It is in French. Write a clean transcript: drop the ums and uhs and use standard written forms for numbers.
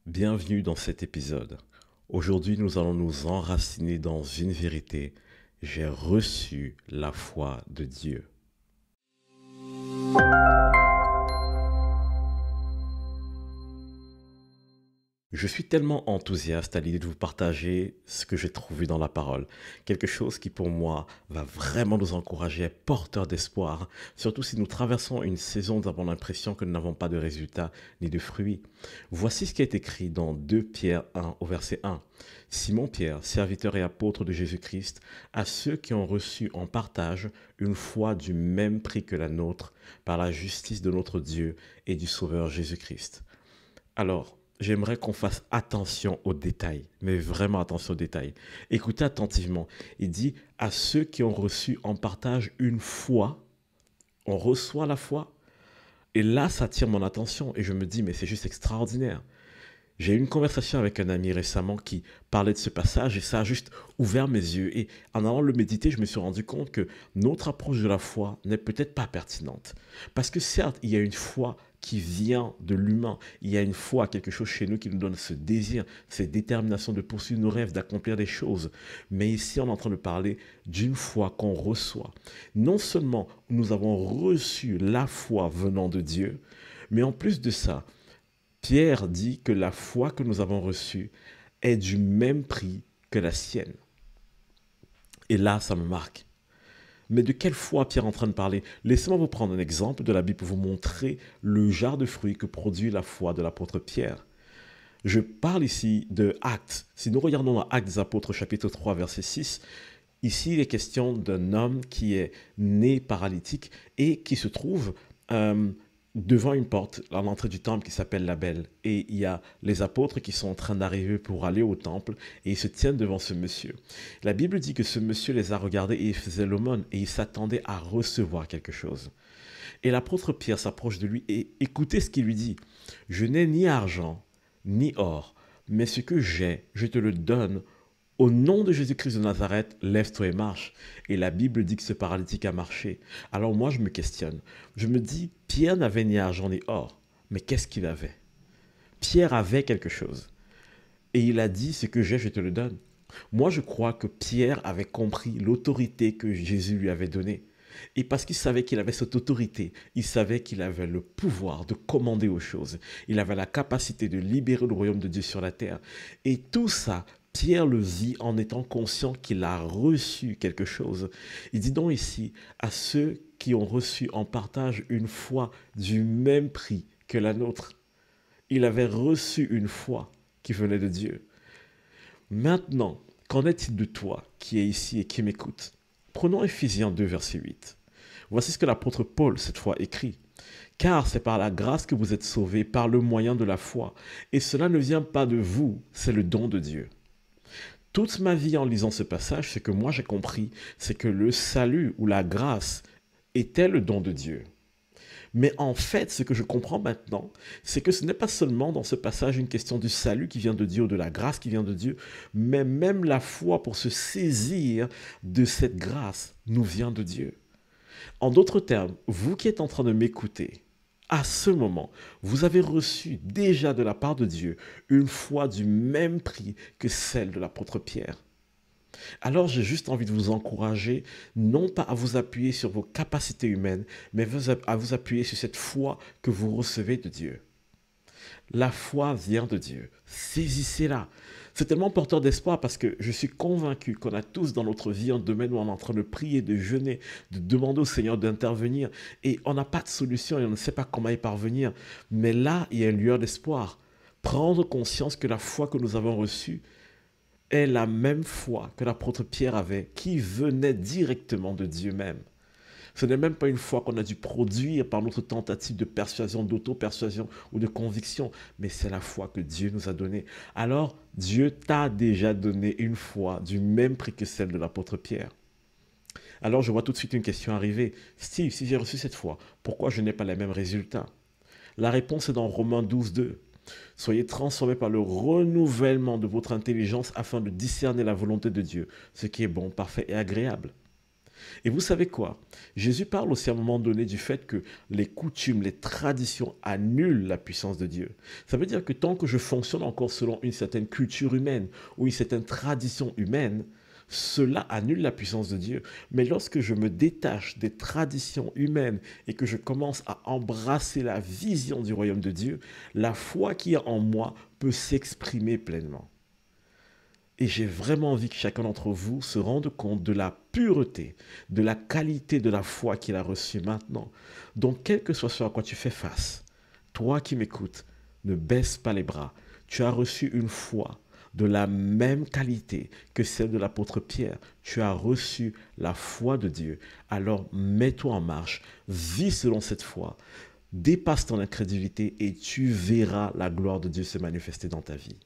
Bienvenue dans cet épisode. Aujourd'hui, nous allons nous enraciner dans une vérité. J'ai reçu la foi de Dieu. Je suis tellement enthousiaste à l'idée de vous partager ce que j'ai trouvé dans la parole. Quelque chose qui pour moi va vraiment nous encourager, est porteur d'espoir, surtout si nous traversons une saison où nous avons l'impression que nous n'avons pas de résultats ni de fruits. Voici ce qui est écrit dans 2 Pierre 1 au verset 1. Simon Pierre, serviteur et apôtre de Jésus-Christ, à ceux qui ont reçu en partage une foi du même prix que la nôtre, par la justice de notre Dieu et du Sauveur Jésus-Christ. Alors, j'aimerais qu'on fasse attention aux détails, mais vraiment attention aux détails. Écoutez attentivement. Il dit à ceux qui ont reçu en partage une foi, on reçoit la foi. Et là, ça attire mon attention et je me dis, mais c'est juste extraordinaire. J'ai eu une conversation avec un ami récemment qui parlait de ce passage et ça a juste ouvert mes yeux. Et en allant le méditer, je me suis rendu compte que notre approche de la foi n'est peut-être pas pertinente. Parce que certes, il y a une foi qui vient de l'humain. Il y a une foi, quelque chose chez nous qui nous donne ce désir, cette détermination de poursuivre nos rêves, d'accomplir des choses. Mais ici, on est en train de parler d'une foi qu'on reçoit. Non seulement nous avons reçu la foi venant de Dieu, mais en plus de ça, Pierre dit que la foi que nous avons reçue est du même prix que la sienne. Et là, ça me marque. Mais de quelle foi Pierre est en train de parler? Laissez-moi vous prendre un exemple de la Bible pour vous montrer le genre de fruits que produit la foi de l'apôtre Pierre. Je parle ici de Actes. Si nous regardons dans Actes des Apôtres chapitre 3 verset 6, ici il est question d'un homme qui est né paralytique et qui se trouve devant une porte à l'entrée du temple qui s'appelle la Belle. Et il y a les apôtres qui sont en train d'arriver pour aller au temple et ils se tiennent devant ce monsieur. La Bible dit que ce monsieur les a regardés et il faisait l'aumône et il s'attendait à recevoir quelque chose. Et l'apôtre Pierre s'approche de lui et écoutez ce qu'il lui dit. Je n'ai ni argent ni or, mais ce que j'ai, je te le donne. Au nom de Jésus-Christ de Nazareth, lève-toi et marche. Et la Bible dit que ce paralytique a marché. Alors moi, je me questionne. Je me dis, Pierre n'avait ni argent ni or. Mais qu'est-ce qu'il avait? Pierre avait quelque chose. Et il a dit, ce que j'ai, je te le donne. Moi, je crois que Pierre avait compris l'autorité que Jésus lui avait donnée. Et parce qu'il savait qu'il avait cette autorité, il savait qu'il avait le pouvoir de commander aux choses. Il avait la capacité de libérer le royaume de Dieu sur la terre. Et tout ça, Pierre le vit en étant conscient qu'il a reçu quelque chose. Il dit donc ici à ceux qui ont reçu en partage une foi du même prix que la nôtre. Il avait reçu une foi qui venait de Dieu. Maintenant, qu'en est-il de toi qui es ici et qui m'écoute? Prenons Éphésiens 2, verset 8. Voici ce que l'apôtre Paul, cette fois, écrit. Car c'est par la grâce que vous êtes sauvés, par le moyen de la foi. Et cela ne vient pas de vous, c'est le don de Dieu. Toute ma vie en lisant ce passage, ce que moi j'ai compris, c'est que le salut ou la grâce était le don de Dieu. Mais en fait, ce que je comprends maintenant, c'est que ce n'est pas seulement dans ce passage une question du salut qui vient de Dieu ou de la grâce qui vient de Dieu, mais même la foi pour se saisir de cette grâce nous vient de Dieu. En d'autres termes, vous qui êtes en train de m'écouter, à ce moment, vous avez reçu déjà de la part de Dieu une foi du même prix que celle de l'apôtre Pierre. Alors j'ai juste envie de vous encourager, non pas à vous appuyer sur vos capacités humaines, mais à vous appuyer sur cette foi que vous recevez de Dieu. La foi vient de Dieu. Saisissez-la. C'est tellement porteur d'espoir parce que je suis convaincu qu'on a tous dans notre vie un domaine où on est en train de prier, de jeûner, de demander au Seigneur d'intervenir et on n'a pas de solution et on ne sait pas comment y parvenir. Mais là, il y a une lueur d'espoir. Prendre conscience que la foi que nous avons reçue est la même foi que l'apôtre Pierre avait, qui venait directement de Dieu même. Ce n'est même pas une foi qu'on a dû produire par notre tentative de persuasion, d'auto-persuasion ou de conviction, mais c'est la foi que Dieu nous a donnée. Alors, Dieu t'a déjà donné une foi du même prix que celle de l'apôtre Pierre. Alors, je vois tout de suite une question arriver. Steve, si j'ai reçu cette foi, pourquoi je n'ai pas les mêmes résultats? La réponse est dans Romains 12, 2. Soyez transformés par le renouvellement de votre intelligence afin de discerner la volonté de Dieu, ce qui est bon, parfait et agréable. Et vous savez quoi? Jésus parle aussi à un moment donné du fait que les coutumes, les traditions annulent la puissance de Dieu. Ça veut dire que tant que je fonctionne encore selon une certaine culture humaine ou une certaine tradition humaine, cela annule la puissance de Dieu. Mais lorsque je me détache des traditions humaines et que je commence à embrasser la vision du royaume de Dieu, la foi qui est en moi peut s'exprimer pleinement. Et j'ai vraiment envie que chacun d'entre vous se rende compte de la pureté, de la qualité de la foi qu'il a reçue maintenant. Donc, quel que soit ce à quoi tu fais face, toi qui m'écoutes, ne baisse pas les bras. Tu as reçu une foi de la même qualité que celle de l'apôtre Pierre. Tu as reçu la foi de Dieu. Alors, mets-toi en marche, vis selon cette foi, dépasse ton incrédulité et tu verras la gloire de Dieu se manifester dans ta vie.